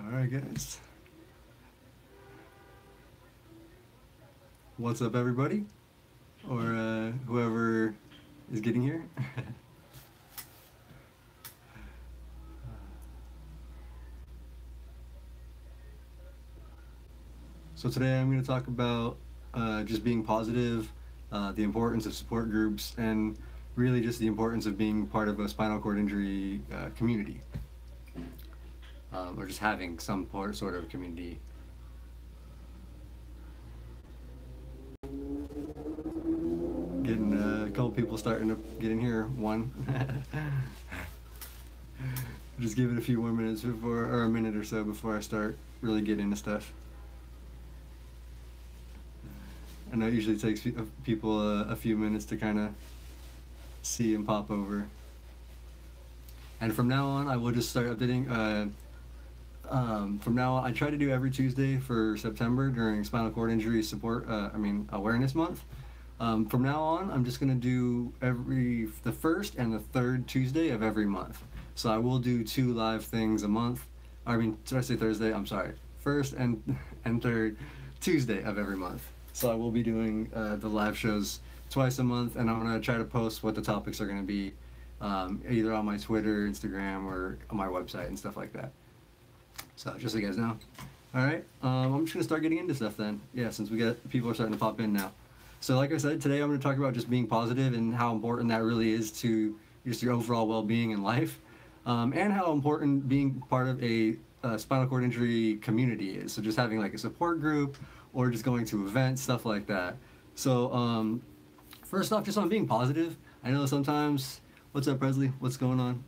Alright, guys. What's up, everybody? Or whoever is getting here. So today I'm going to talk about just being positive, the importance of support groups, and really just the importance of being part of a spinal cord injury community. Or just having some sort of community. Getting a couple people starting to get in here. One. Just give it a few more minutes before, or a minute or so before I start really getting into stuff. I know it usually takes people a few minutes to kind of see and pop over. And from now on, I will just start updating. From now on, I try to do every Tuesday for September during Spinal Cord Injury Awareness Month. From now on, I'm just going to do the first and the third Tuesday of every month. So I will do 2 live things a month. Did I say Thursday? I'm sorry. First and third Tuesday of every month. So I will be doing the live shows twice a month, and I'm going to try to post what the topics are going to be either on my Twitter, Instagram, or on my website and stuff like that. So just so you guys know. All right, I'm just going to start getting into stuff then. Yeah, since people are starting to pop in now. So like I said, today I'm going to talk about just being positive and how important that really is to just your overall well-being in life, and how important being part of a spinal cord injury community is. So just having like a support group, or just going to events, stuff like that. So first off, just on being positive, I know sometimes, what's up, Presley? What's going on?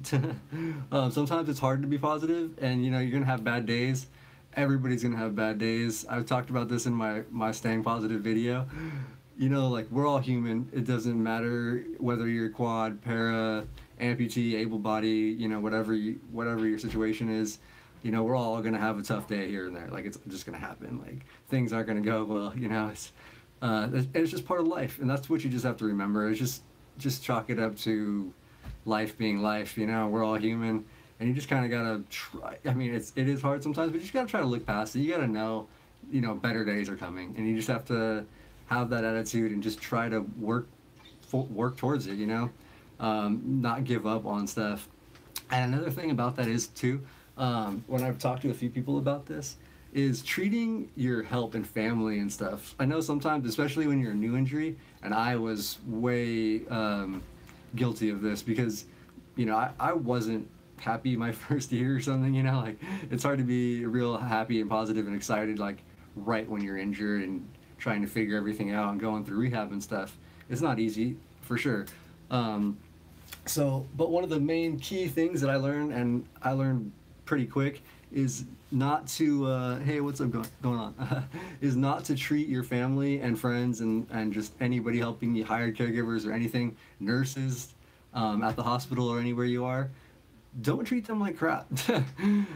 Sometimes it's hard to be positive, and you're gonna have bad days. Everybody's gonna have bad days. I've talked about this in my Staying Positive video. Like, we're all human. It doesn't matter whether you're quad, para, amputee, able body, whatever your situation is. We're all gonna have a tough day here and there. Like, it's just gonna happen. Like, things aren't gonna go well. It's just part of life, and that's what you just have to remember. It's just chalk it up to life being life. We're all human, and you just kind of gotta try. It is hard sometimes, but you just gotta try to look past it. You gotta know, better days are coming, and you just have to have that attitude and just try to work towards it. Not give up on stuff. And another thing about that is too. When I've talked to a few people about this, is treating your help and family and stuff. I know sometimes, especially when you're a new injury, and I was way guilty of this because, I wasn't happy my first year or something, like, it's hard to be real happy and positive and excited, like, right when you're injured and trying to figure everything out and going through rehab and stuff. It's not easy, for sure. But one of the main key things that I learned pretty quick is not to hey, what's up going on is not to treat your family and friends and just anybody helping you, hired caregivers or anything, nurses at the hospital or anywhere you are, don't treat them like crap. And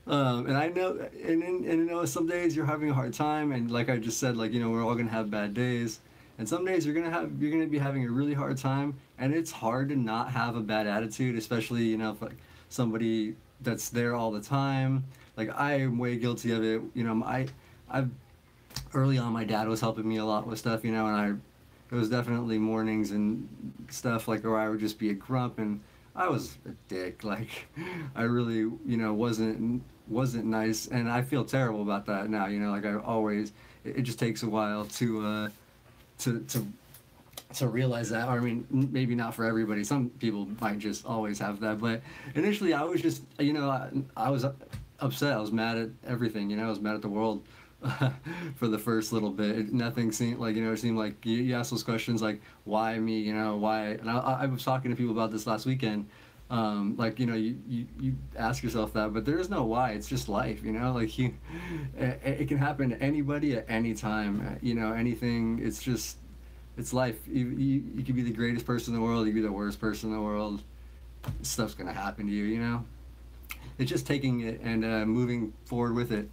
I know some days you're having a hard time, and like I just said, like, we're all gonna have bad days, and some days you're gonna be having a really hard time, and it's hard to not have a bad attitude, especially if like somebody that's there all the time. Like, I am way guilty of it. I've early on, my dad was helping me a lot with stuff, and it was definitely mornings and stuff like where I would just be a grump, and I was a dick. Like, I really, wasn't nice, and I feel terrible about that now. Like, I always, it just takes a while to realize that. Or, maybe not for everybody. Some people might just always have that. But initially, I was just, I was upset. I was mad at everything. I was mad at the world for the first little bit. Nothing seemed like, it seemed like you ask those questions like, why me? Why? And I was talking to people about this last weekend. Like, you ask yourself that, but there is no why. It's just life. Like, it can happen to anybody at any time. Anything. It's life. You could be the greatest person in the world. You could be the worst person in the world. Stuff's gonna happen to you. It's just taking it and moving forward with it.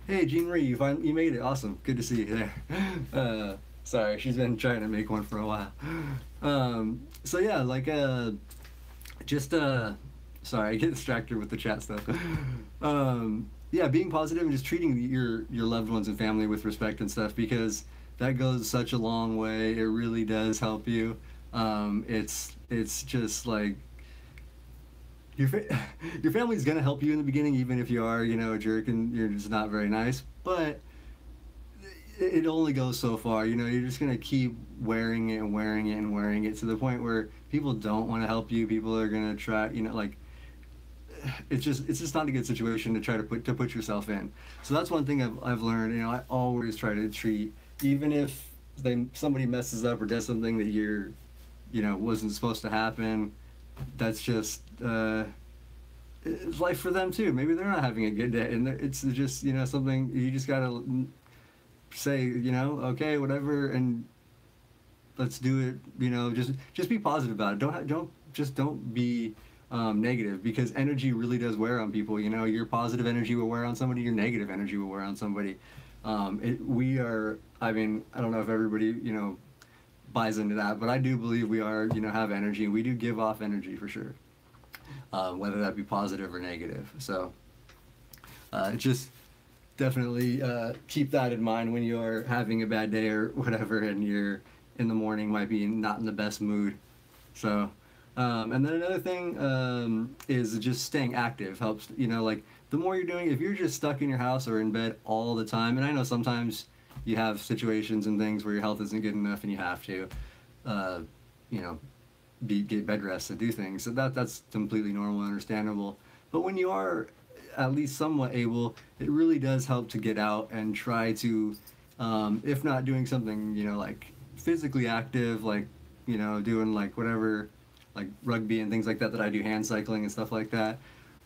Hey, Jean Marie, you made it. Awesome. Good to see you there. Sorry, she's been trying to make one for a while. So yeah, like just Sorry, I get distracted with the chat stuff. Yeah, being positive and just treating your loved ones and family with respect and stuff, because that goes such a long way. It really does help you. It's just like your your family's gonna help you in the beginning, even if you are, a jerk and you're just not very nice. But it only goes so far. You're just gonna keep wearing it and wearing it and wearing it to the point where people don't want to help you. People are gonna try, like it's just not a good situation to try to put yourself in. So that's one thing I've learned. I always try to treat, even if somebody messes up or does something that wasn't supposed to happen. That's just it's life for them too. Maybe they're not having a good day, and it's just something you just gotta say, okay, whatever, and let's do it. Just be positive about it. Don't be negative, because energy really does wear on people. Your positive energy will wear on somebody, your negative energy will wear on somebody. We are, I mean, I don't know if everybody buys into that, but I do believe we are, have energy, and we do give off energy for sure, whether that be positive or negative. So just definitely keep that in mind when you're having a bad day or whatever, and you're in the morning might be not in the best mood. So and then another thing is just staying active helps. Like the more you're doing, if you're just stuck in your house or in bed all the time, and I know sometimes you have situations and things where your health isn't good enough and you have to get bed rest to do things, so that's completely normal and understandable. But when you are at least somewhat able, it really does help to get out and try to, if not doing something like physically active, like doing like whatever, like rugby and things like that I do, hand cycling and stuff like that,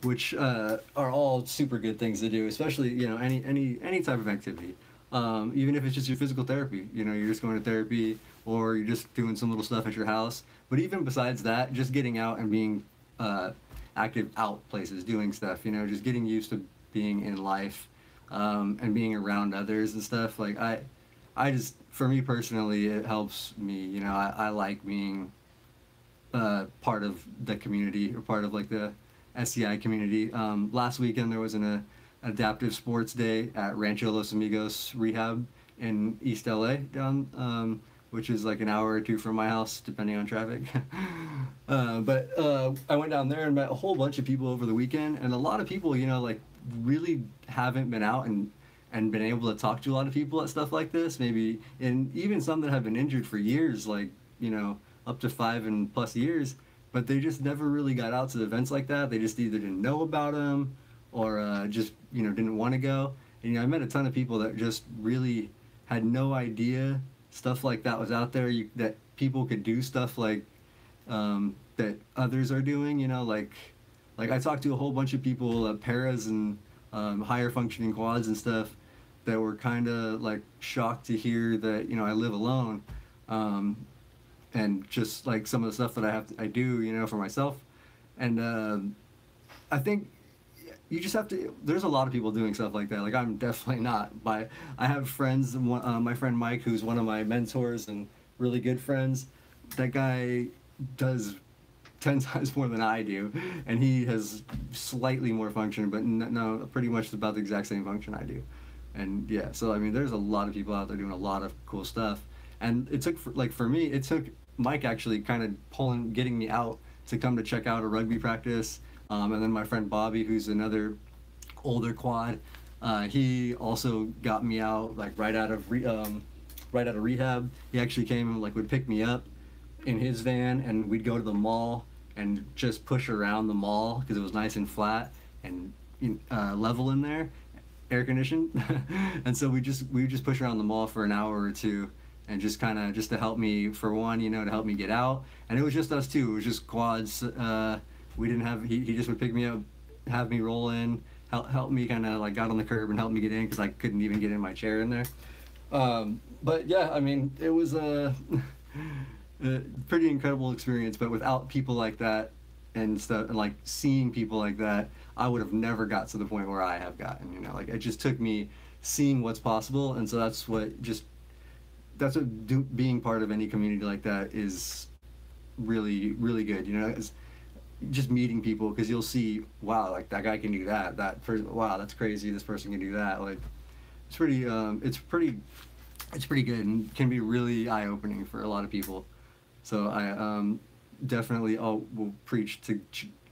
which are all super good things to do, especially any type of activity. Even if it's just your physical therapy, you're just going to therapy, or you're just doing some little stuff at your house. But even besides that, just getting out and being active out places, doing stuff, just getting used to being in life, and being around others and stuff. Like I just, for me personally, it helps me. I like being part of the community, or part of like the SCI community. Last weekend there was an adaptive sports day at Rancho Los Amigos Rehab in East LA, down which is like an hour or two from my house, depending on traffic. But I went down there and met a whole bunch of people over the weekend, and a lot of people, like really haven't been out and been able to talk to a lot of people at stuff like this, maybe, and even some that have been injured for years, like, up to 5+ years, but they just never really got out to events like that. They just either didn't know about them, or just, didn't want to go. And, I met a ton of people that just really had no idea stuff like that was out there, that people could do stuff like that others are doing, like I talked to a whole bunch of people at paras and higher functioning quads and stuff, that were kind of like shocked to hear that I live alone, and just like some of the stuff that I do for myself. And I think you just have to, there's a lot of people doing stuff like that. Like, I'm definitely not, but I have friends, my friend Mike, who's one of my mentors and really good friends. That guy does 10 times more than I do, and he has slightly more function, but no, pretty much about the exact same function I do. And yeah, so I mean, there's a lot of people out there doing a lot of cool stuff. And it took, for me, it took Mike actually kind of getting me out to come to check out a rugby practice. And then my friend Bobby, who's another older quad, he also got me out like right out of rehab. He actually came and like would pick me up in his van, and we'd go to the mall and just push around the mall because it was nice and flat and level in there, air conditioned. And so we would just push around the mall for an hour or two, and just kind of just to help me, for one, to help me get out. And it was just us two. It was just quads. We didn't have, he just would pick me up, have me roll in, help me kind of like got on the curb and help me get in, because I couldn't even get in my chair in there. But yeah, I mean, it was a pretty incredible experience. But without people like that and stuff, and like seeing people like that, I would have never got to the point where I have gotten. Like it just took me seeing what's possible, and so that's what being part of any community like that is really, really good. just meeting people, because you'll see, wow, like that guy can do that. Wow, that's crazy. This person can do that. Like, it's pretty. It's pretty good and can be really eye opening for a lot of people. So I definitely will preach to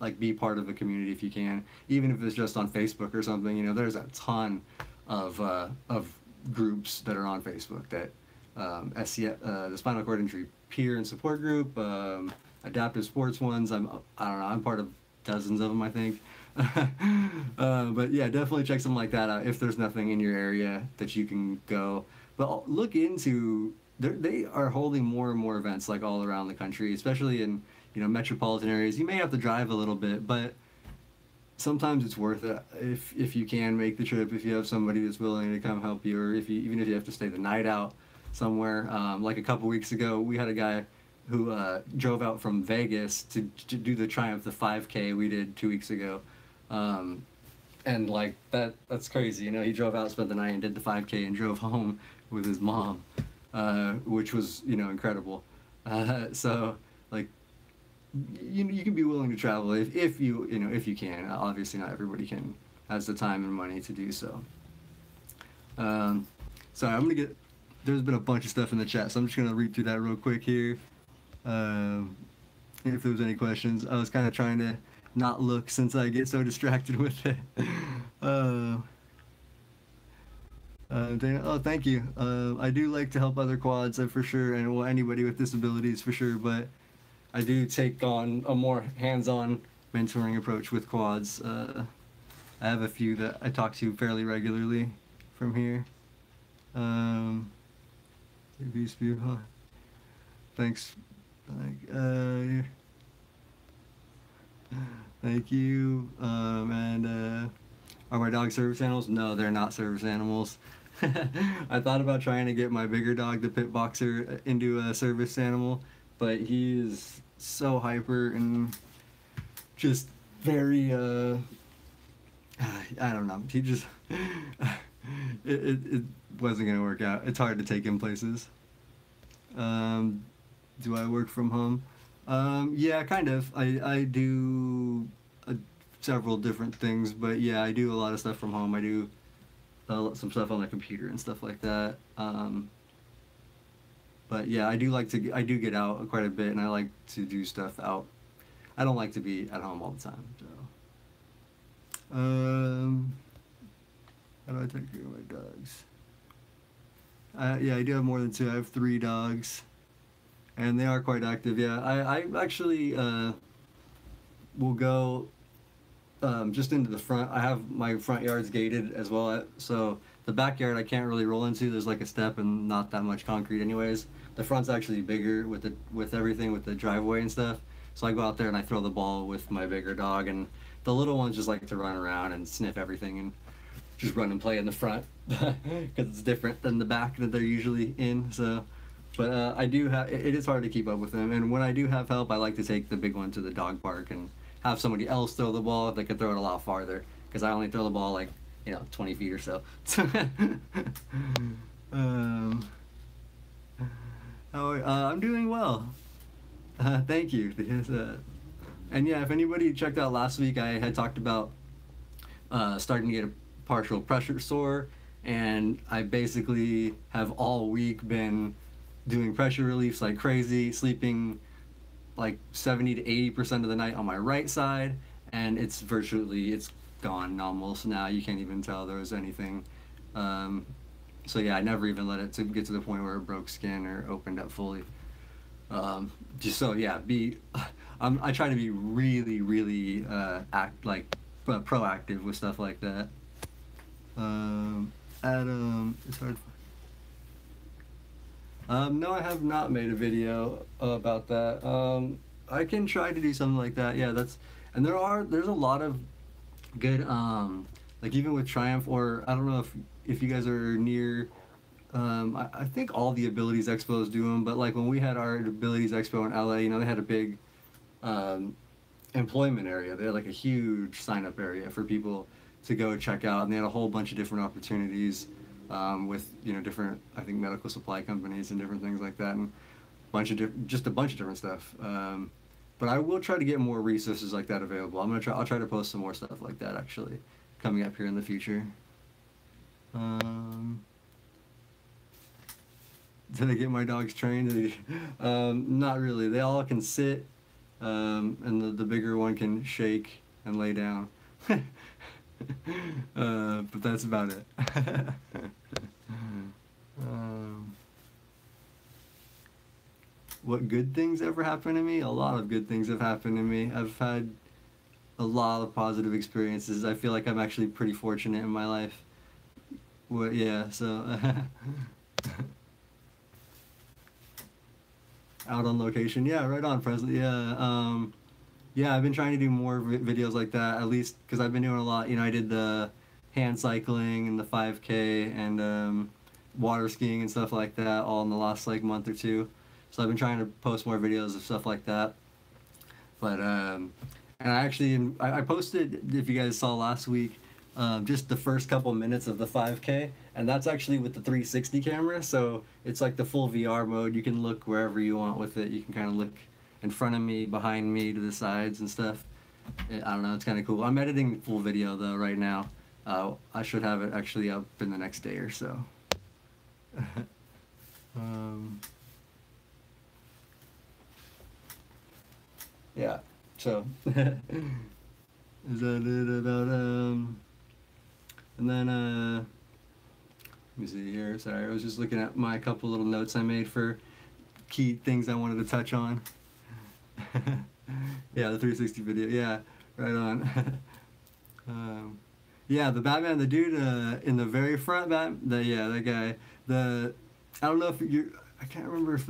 like be part of a community if you can, even if it's just on Facebook or something. You know, there's a ton of groups that are on Facebook that the Spinal Cord Injury Peer and Support Group, Adaptive Sports ones. I don't know. I'm part of dozens of them, I think. But yeah, definitely check something like that out if there's nothing in your area that you can go. But look into, they are holding more and more events like all around the country, especially in, you know, metropolitan areas. You may have to drive a little bit, but sometimes it's worth it if you can make the trip, if you have somebody that's willing to come help you, or even if you have to stay the night out somewhere. Like a couple weeks ago, we had a guy who drove out from Vegas to do the Triumph, the 5K we did 2 weeks ago. And like that's crazy, you know. He drove out, spent the night, and did the 5K, and drove home with his mom, which was, you know, incredible. So like, you can be willing to travel if you can. Obviously, not everybody has the time and money to do so. Sorry, there's been a bunch of stuff in the chat, so I'm just gonna read through that real quick here. If there was any questions, I was kind of trying to not look since I get so distracted with it. Dana, oh, thank you. I do like to help other quads, for sure, and well, anybody with disabilities for sure, but I do take on a more hands-on mentoring approach with quads. I have a few that I talk to fairly regularly from here. Thanks. Thank you. And are my dogs service animals? No, they're not service animals. I thought about trying to get my bigger dog, the pit boxer, into a service animal, but he is so hyper and just very I don't know. He just it wasn't gonna work out. It's hard to take him places. Do I work from home? Yeah, kind of. I do several different things, but yeah, I do a lot of stuff from home. I do some stuff on the computer and stuff like that. But yeah, I do get out quite a bit, and I like to do stuff out. I don't like to be at home all the time. So, how do I take care of my dogs? Yeah, I do have more than two. I have 3 dogs, and they are quite active. Yeah, I actually will go just into the front. I have my front yard's gated as well, so the backyard I can't really roll into. There's like a step and not that much concrete anyways. The front's actually bigger with everything, with the driveway and stuff. So I go out there and I throw the ball with my bigger dog, and the little ones just like to run around and sniff everything and just run and play in the front because it's different than the back that they're usually in. So, but I do have, it is hard to keep up with them, and when I do have help, I like to take the big one to the dog park and have somebody else throw the ball if they could throw it a lot farther, because I only throw the ball like, 20 feet or so. I'm doing well. Thank you. And yeah, if anybody checked out last week, I had talked about starting to get a partial pressure sore, and I basically have all week been doing pressure reliefs like crazy, sleeping like 70 to 80% of the night on my right side, and it's gone almost now. You can't even tell there was anything. So yeah, I never even let it get to the point where it broke skin or opened up fully. Just so yeah, I try to be really, really proactive with stuff like that. Adam, it's hard. No, I have not made a video about that. I can try to do something like that. Yeah, and there's a lot of good, like even with Triumph, or I don't know if you guys are near, I think all the Abilities Expos do them, but like when we had our Abilities Expo in LA, they had a big employment area. They had like a huge sign-up area for people to go check out, and they had a whole bunch of different opportunities with different, I think, medical supply companies and different things like that, and just a bunch of different stuff. But I will try to get more resources like that available. I'll try to post some more stuff like that actually coming up here in the future. Did I get my dogs trained? Not really. They all can sit, and the bigger one can shake and lay down. But that's about it. What good things ever happened to me? A lot of good things have happened to me. I've had a lot of positive experiences. I feel like I'm actually pretty fortunate in my life. Well, yeah, so out on location. Yeah, right on, Presley. Yeah, yeah, I've been trying to do more videos like that, at least because I've been doing a lot. You know, I did the hand cycling and the 5K and water skiing and stuff like that all in the last like month or two. So I've been trying to post more videos of stuff like that. But and I posted, if you guys saw last week, just the first couple minutes of the 5K, and that's actually with the 360 camera. So it's like the full VR mode. You can look wherever you want with it. You can kind of look in front of me, behind me, to the sides and stuff. I don't know, it's kind of cool. I'm editing full video though right now. I should have it actually up in the next day or so. Yeah, so is that it about and then let me see here. Sorry, I was just looking at my couple little notes I made for key things I wanted to touch on. Yeah, the 360 video. Yeah, right on. Yeah, the Batman, the dude in the very front, that guy. I don't know if I can't remember if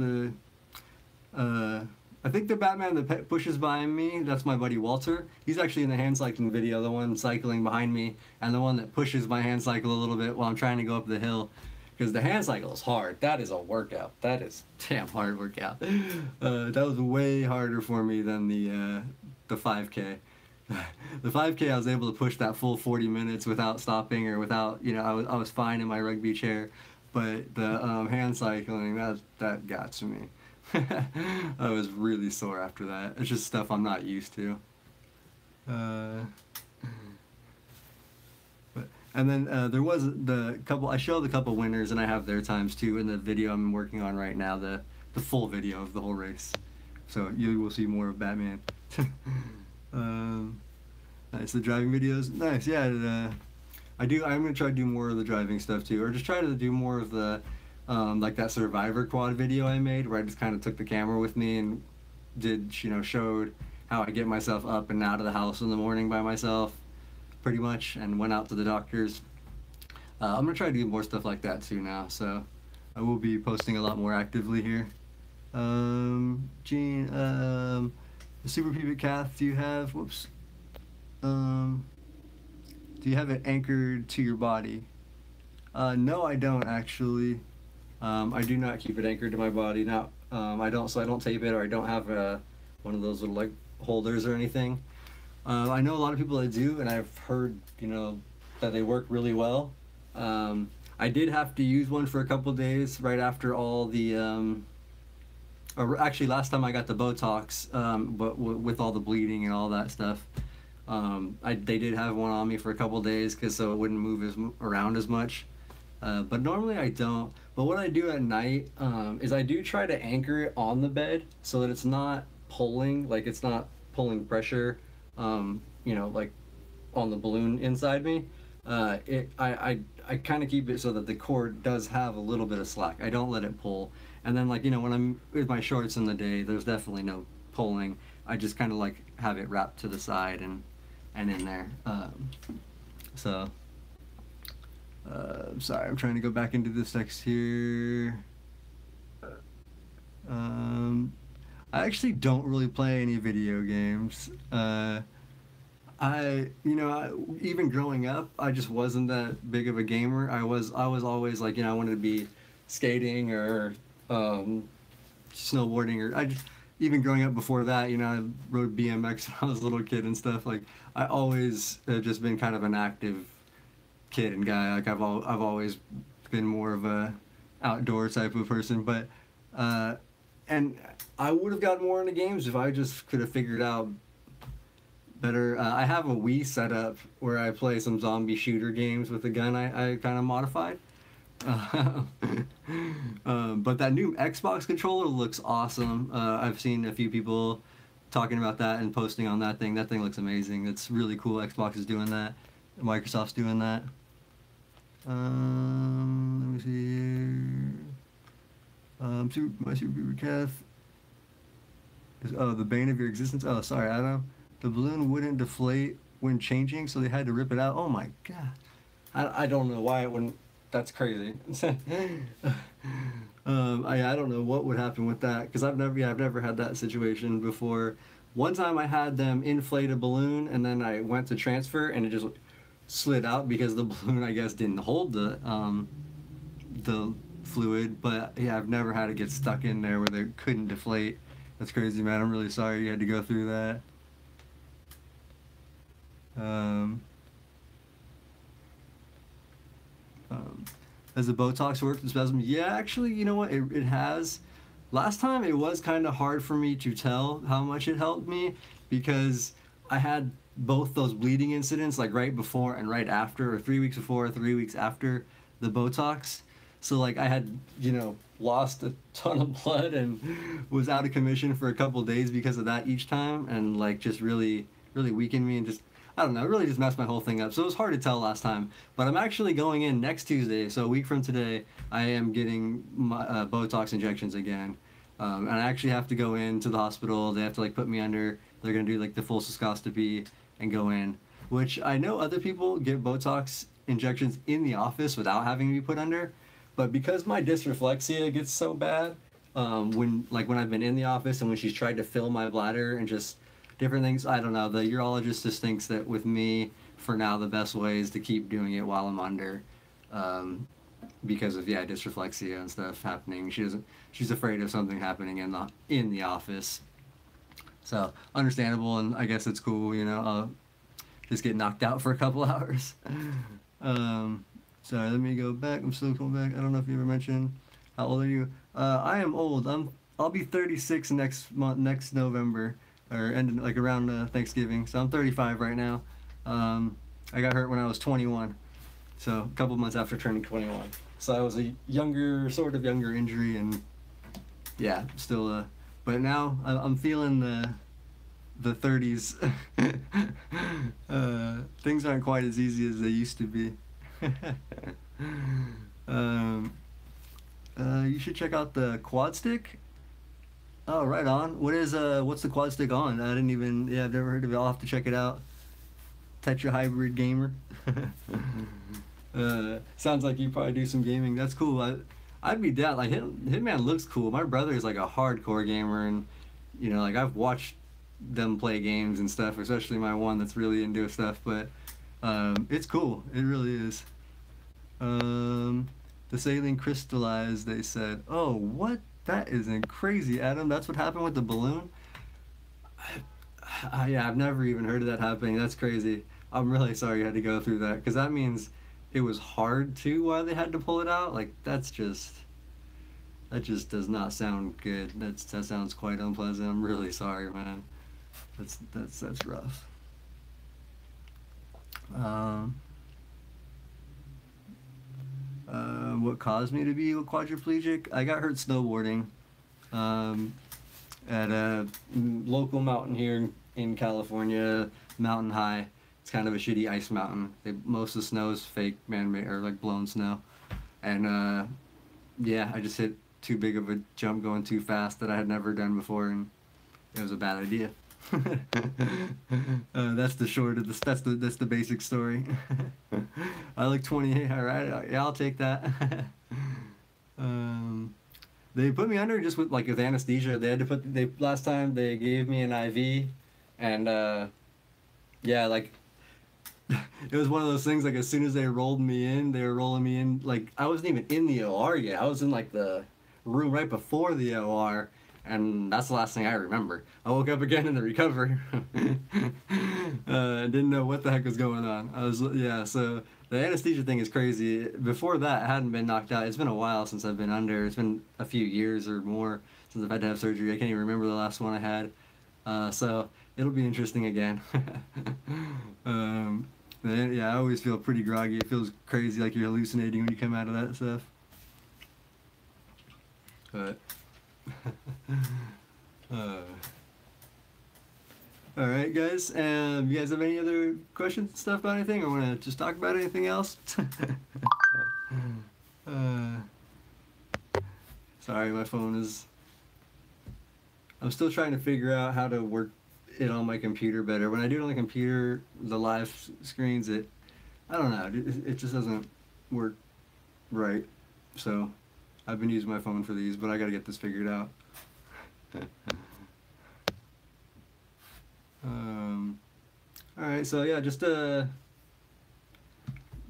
I think the Batman that pushes behind me, that's my buddy Walter. He's actually in the hand cycling video, the one cycling behind me, and the one that pushes my hand cycle a little bit while I'm trying to go up the hill. Because the hand cycle is hard. That is a workout. That is damn hard workout. That was way harder for me than the 5K. The 5K, I was able to push that full 40 minutes without stopping or without, you know, I was fine in my rugby chair. But the hand cycling, that got to me. I was really sore after that. It's just stuff I'm not used to. And then there was the couple, I showed the couple winners and I have their times too in the video I'm working on right now, the full video of the whole race. So you will see more of Batman. Nice, the driving videos, nice, yeah. I'm gonna try to do more of the driving stuff too, or just try to do more of the like that Survivor quad video I made, where I just kind of took the camera with me and showed how I get myself up and out of the house in the morning by myself, pretty much, and went out to the doctors. I'm gonna try to do more stuff like that too now, so I will be posting a lot more actively here. Gene, the Super Pubic Calf, do you have, do you have it anchored to your body? No, I don't actually. I do not keep it anchored to my body. Now, I don't tape it, or I don't have one of those little like holders or anything. I know a lot of people that do, and I've heard, that they work really well. I did have to use one for a couple days right after all the, or actually last time I got the Botox, but with all the bleeding and all that stuff. They did have one on me for a couple days so it wouldn't move around as much. But normally I don't. But what I do at night is I do try to anchor it on the bed so that it's not pulling, like it's not pulling pressure, like on the balloon inside me. I kind of keep it so that the cord does have a little bit of slack. I don't let it pull. And then when I'm with my shorts in the day, there's definitely no pulling. I just kind of like have it wrapped to the side and in there. Sorry, I'm trying to go back into this text here. I actually don't really play any video games. Even growing up, I just wasn't that big of a gamer. I was always like, I wanted to be skating or snowboarding, or even growing up before that, I rode BMX when I was a little kid and stuff. Like, I always have just been kind of an active kid and guy. Like, I've always been more of a outdoor type of person. But and I would have gotten more into games if I just could have figured out better. I have a Wii setup where I play some zombie shooter games with a gun I kind of modified. Uh, but that new Xbox controller looks awesome. I've seen a few people talking about that and posting on that thing. That thing looks amazing. It's really cool. Xbox is doing that. Microsoft's doing that. Let me see here. My Super Beaver Calf is the bane of your existence. Oh, sorry, Adam. The balloon wouldn't deflate when changing, so they had to rip it out. Oh my god. I don't know why it wouldn't. That's crazy. I don't know what would happen with that because I've never had that situation before. One time I had them inflate a balloon and then I went to transfer and it just slid out because the balloon I guess didn't hold the fluid. But yeah, I've never had it get stuck in there where they couldn't deflate. That's crazy, man. I'm really sorry you had to go through that. Has the Botox worked in spasm? Yeah, actually, you know what? It has. Last time it was kind of hard for me to tell how much it helped me because I had both those bleeding incidents, like right before and right after, or 3 weeks before, 3 weeks after the Botox. So like I had, lost a ton of blood and was out of commission for a couple days because of that each time, and like just really, really weakened me and just I don't know, it really just messed my whole thing up. So it was hard to tell last time. But I'm actually going in next Tuesday, so a week from today, I am getting my Botox injections again. And I actually have to go into the hospital. They have to like put me under. They're gonna do like the full cystoscopy and go in. Which I know other people get Botox injections in the office without having to be put under. But because my dysreflexia gets so bad, when I've been in the office and when she's tried to fill my bladder and just different things. I don't know. The urologist just thinks that with me, for now, the best way is to keep doing it while I'm under, because of dysreflexia and stuff happening. She's afraid of something happening in the office. So understandable, and I guess it's cool. I'll just get knocked out for a couple hours. Sorry, let me go back. I'm still going back. I don't know if you ever mentioned how old are you. I am old. I'll be 36 next November. Or ended like around Thanksgiving. So I'm 35 right now. I got hurt when I was 21, so a couple months after turning 21. So I was a sort of younger injury, and yeah, still. But now I'm feeling the 30s. Things aren't quite as easy as they used to be. You should check out the Quad Stick. Oh, right on. What's the Quad Stick on? I've never heard of it. I'll have to check it out. Tetra Hybrid Gamer. Sounds like you probably do some gaming. That's cool. I'd be down. Like Hitman looks cool. My brother is like a hardcore gamer, and I've watched them play games and stuff, especially my one that's really into stuff. But it's cool. It really is. The saline crystallized. They said, "Oh, what?" That isn't crazy, Adam. That's what happened with the balloon? I've never even heard of that happening. That's crazy. I'm really sorry you had to go through that, because that means it was hard too while they had to pull it out. Like, that just does not sound good. That sounds quite unpleasant. I'm really sorry, man. That's rough. What caused me to be quadriplegic? I got hurt snowboarding at a local mountain here in California, Mountain High. It's kind of a shitty ice mountain. Most of the snow is fake, man-made, or like blown snow. And I just hit too big of a jump going too fast that I had never done before, and it was a bad idea. That's the short of that's the basic story. I look 28. All right, yeah, I'll take that. They put me under just with anesthesia. They had to last time they gave me an IV, and it was one of those things. Like, as soon as they rolled me in, they were rolling me in. Like, I wasn't even in the OR yet. I was in like the room right before the OR. And that's the last thing I remember. I woke up again in the recovery. Didn't know what the heck was going on. So the anesthesia thing is crazy. Before that, I hadn't been knocked out. It's been a while since I've been under. It's been a few years or more since I've had to have surgery. I can't even remember the last one I had. So it'll be interesting again. Yeah, I always feel pretty groggy. It feels crazy, like you're hallucinating when you come out of that stuff. But all right, guys. You guys have any other questions and stuff about anything, or want to just talk about anything else? Sorry, my phone is. I'm still trying to figure out how to work it on my computer better. When I do it on the computer, the live screens, I don't know, it just doesn't work right. So I've been using my phone for these, but I got to get this figured out. All right, so yeah, just a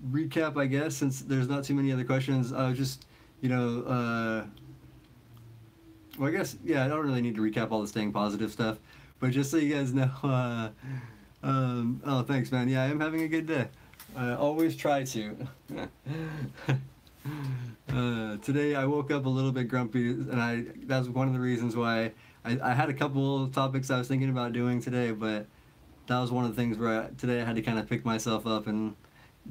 recap, I guess, since there's not too many other questions. Just, well, I guess, yeah, I don't really need to recap all the staying positive stuff, but just so you guys know, oh, thanks, man. Yeah, I am having a good day. I always try to. Today I woke up a little bit grumpy, and that's one of the reasons why I had a couple topics I was thinking about doing today, but that was one of the things where today I had to kind of pick myself up and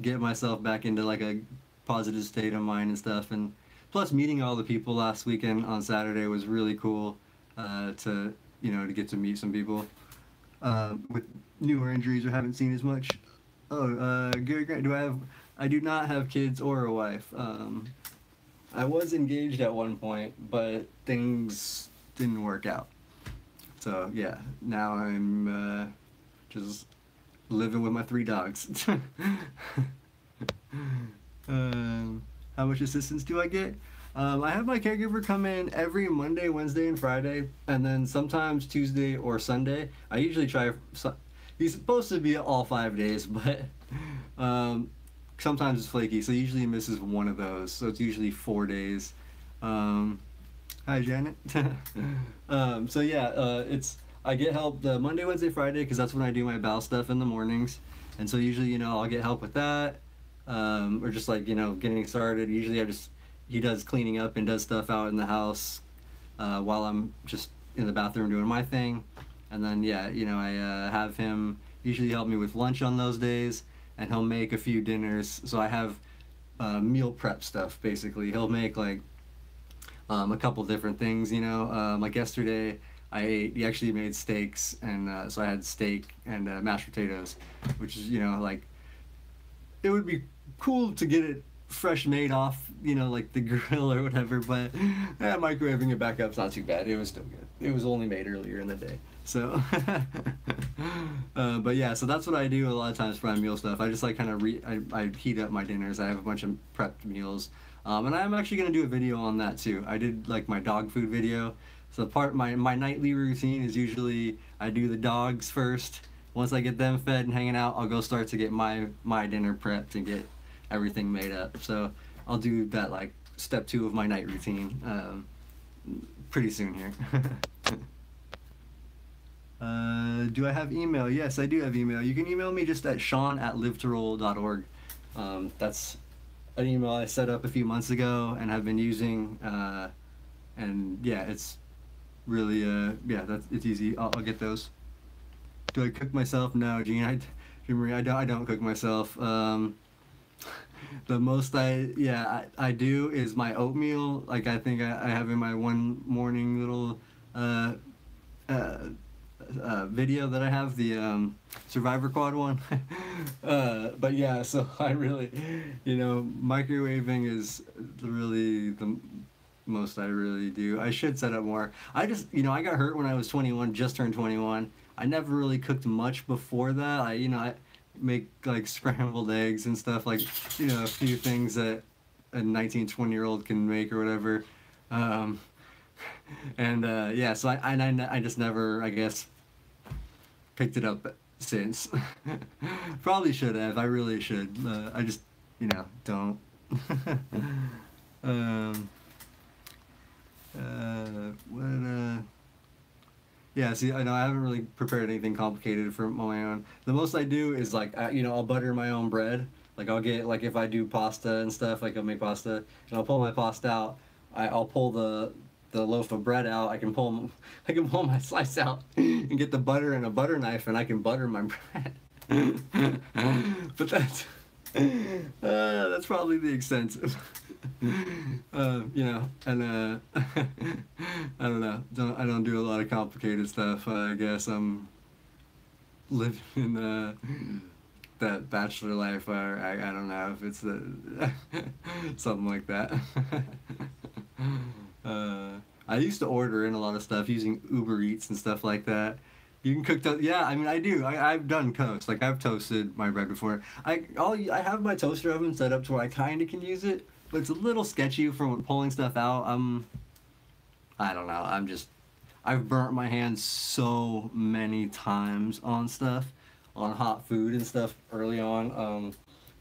get myself back into like a positive state of mind and stuff. And plus, meeting all the people last weekend on Saturday was really cool, to get to meet some people with newer injuries or haven't seen as much. Oh, Gary Grant, I do not have kids or a wife. I was engaged at one point, but things didn't work out. So yeah, now I'm just living with my 3 dogs. How much assistance do I get? I have my caregiver come in every Monday, Wednesday, and Friday, and then sometimes Tuesday or Sunday. I usually try. He's supposed to be all 5 days, but sometimes it's flaky, so usually he misses one of those. So it's usually 4 days. Hi, Janet. So yeah, I get help the Monday, Wednesday, Friday, because that's when I do my bowel stuff in the mornings, and so usually I'll get help with that, or just like getting started. Usually he does cleaning up and does stuff out in the house while I'm just in the bathroom doing my thing, and then yeah, I have him usually help me with lunch on those days, and he'll make a few dinners. So I have meal prep stuff basically. He'll make like a couple different things, like yesterday he actually made steaks, and so I had steak and mashed potatoes, which is like it would be cool to get it fresh made off like the grill or whatever, but microwaving it back up's not too bad. It was still good. It was only made earlier in the day, so but yeah, so that's what I do a lot of times for my meal stuff. I just like kind of I heat up my dinners. I have a bunch of prepped meals, and I'm actually gonna do a video on that too. I did like my dog food video. So my nightly routine is usually I do the dogs first. Once I get them fed and hanging out, I'll go start to get my dinner prepped and get everything made up. So I'll do that like step 2 of my night routine pretty soon here. Do I have email? Yes, I do have email. You can email me just at sean@liveToroll.org. That's an email I set up a few months ago and have been using, and yeah, it's really it's easy. I'll get those. Do I cook myself? No, Gene. I don't cook myself. The most I do is my oatmeal. Like I think I have in my one morning little video that I have, the Survivor Quad one. But yeah, so I really, microwaving is really the most I really do. I should set up more. I just, I got hurt when I was 21, just turned 21. I never really cooked much before that. I make like scrambled eggs and stuff, like, a few things that a 19, 20-year-old can make or whatever. Yeah, so I just never, I guess, picked it up since. Probably should have. I really should. I just, don't. Yeah, see, I know I haven't really prepared anything complicated for my own. The most I do is like, I'll butter my own bread. Like I'll get, like if I do pasta and stuff, like I'll make pasta and I'll pull my pasta out. I'll pull the the loaf of bread out, I can pull my slice out and get the butter and a butter knife, and I can butter my bread. But that's probably the extent. You know, and I don't know. I don't do a lot of complicated stuff. I guess I'm living in that bachelor life where I don't know if it's something like that. I used to order in a lot of stuff using Uber Eats and stuff like that. You can cook toast. Yeah, I mean, I do. I've done toast. Like, I've toasted my bread before. I have my toaster oven set up to where I kind of can use it, but it's a little sketchy for pulling stuff out. I don't know. I've burnt my hands so many times on stuff, on hot food and stuff early on.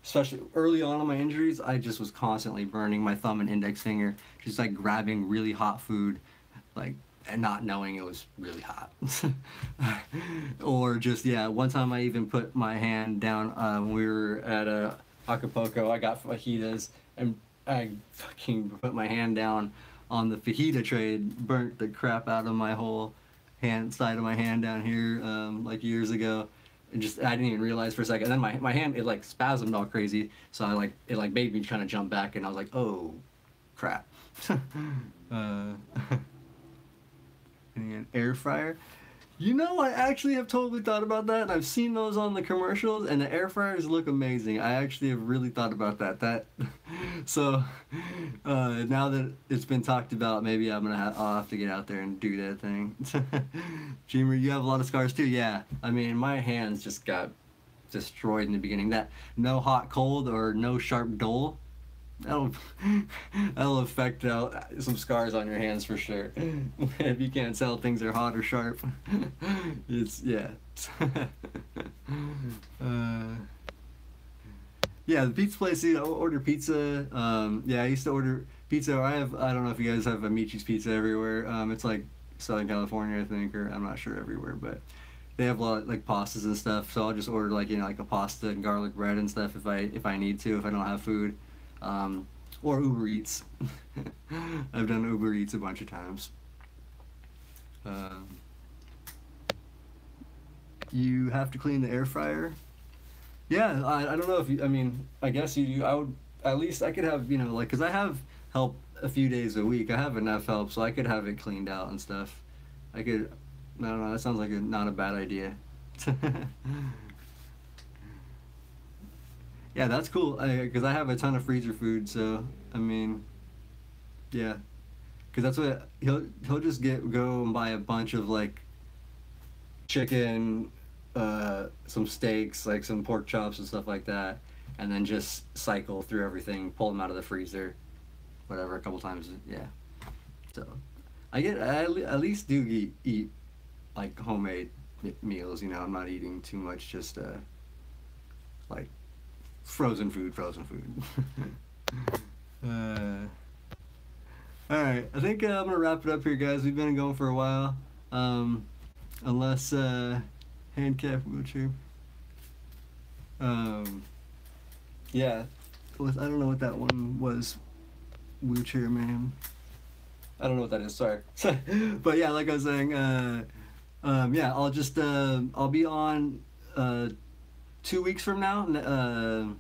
Especially early on in my injuries, I just was constantly burning my thumb and index finger, just like grabbing really hot food, like, and not knowing it was really hot. Or just, yeah, one time I even put my hand down when we were at Acapulco. I got fajitas, and I fucking put my hand down on the fajita tray, burnt the crap out of my whole side of my hand down here, like years ago. And just, I didn't even realize for a second. And then my hand, it like spasmed all crazy. So it made me kind of jump back, and I was like, oh, crap. An air fryer. You know, I actually have totally thought about that, and I've seen those on the commercials, and the air fryers look amazing. I actually have really thought about that. So, now that it's been talked about, maybe I'll have to get out there and do that thing. Dreamer, you have a lot of scars too. Yeah, I mean, my hands just got destroyed in the beginning. That no hot cold or no sharp dull, that'll affect some scars on your hands for sure. If you can't tell things are hot or sharp, it's, yeah. Yeah, the pizza place, you know, order pizza. Yeah, I used to order pizza. I don't know if you guys have Amici's Pizza everywhere. It's like Southern California, I think, or I'm not sure everywhere, but they have a lot of, like, pastas and stuff. So I'll just order, like, you know, like a pasta and garlic bread and stuff if I need to, if I don't have food. Or Uber Eats. I've done Uber Eats a bunch of times. You have to clean the air fryer. Yeah, I don't know if you, I mean, I guess you do. I would, at least I could have, you know, like, because I have help a few days a week. I have enough help, so I could have it cleaned out and stuff. I don't know, that sounds like not a bad idea. Yeah, that's cool, because I have a ton of freezer food, so, I mean, yeah. Because that's what, he'll just go and buy a bunch of, like, chicken, some steaks, like some pork chops and stuff like that, and then just cycle through everything, pull them out of the freezer, whatever, a couple times, yeah. So, I at least do eat like, homemade meals, you know, I'm not eating too much, just, like, frozen food. Alright, I think I'm gonna wrap it up here, guys. We've been going for a while. Unless, handicap wheelchair. Yeah. I don't know what that one was. Wheelchair man. I don't know what that is, sorry. But yeah, like I was saying, yeah, I'll be on, 2 weeks from now,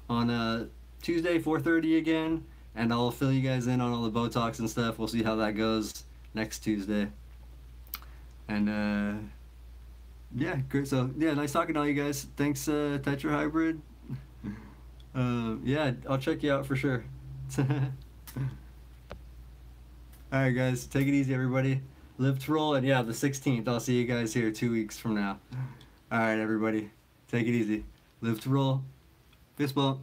on Tuesday, 4:30 again, and I'll fill you guys in on all the Botox and stuff. We'll see how that goes next Tuesday. And yeah, great. So yeah, nice talking to all you guys. Thanks, Tetra Hybrid. Yeah, I'll check you out for sure. Alright guys, take it easy everybody. Live to roll, and yeah, the 16th, I'll see you guys here 2 weeks from now. Alright everybody, take it easy. Live to roll. Fist bump.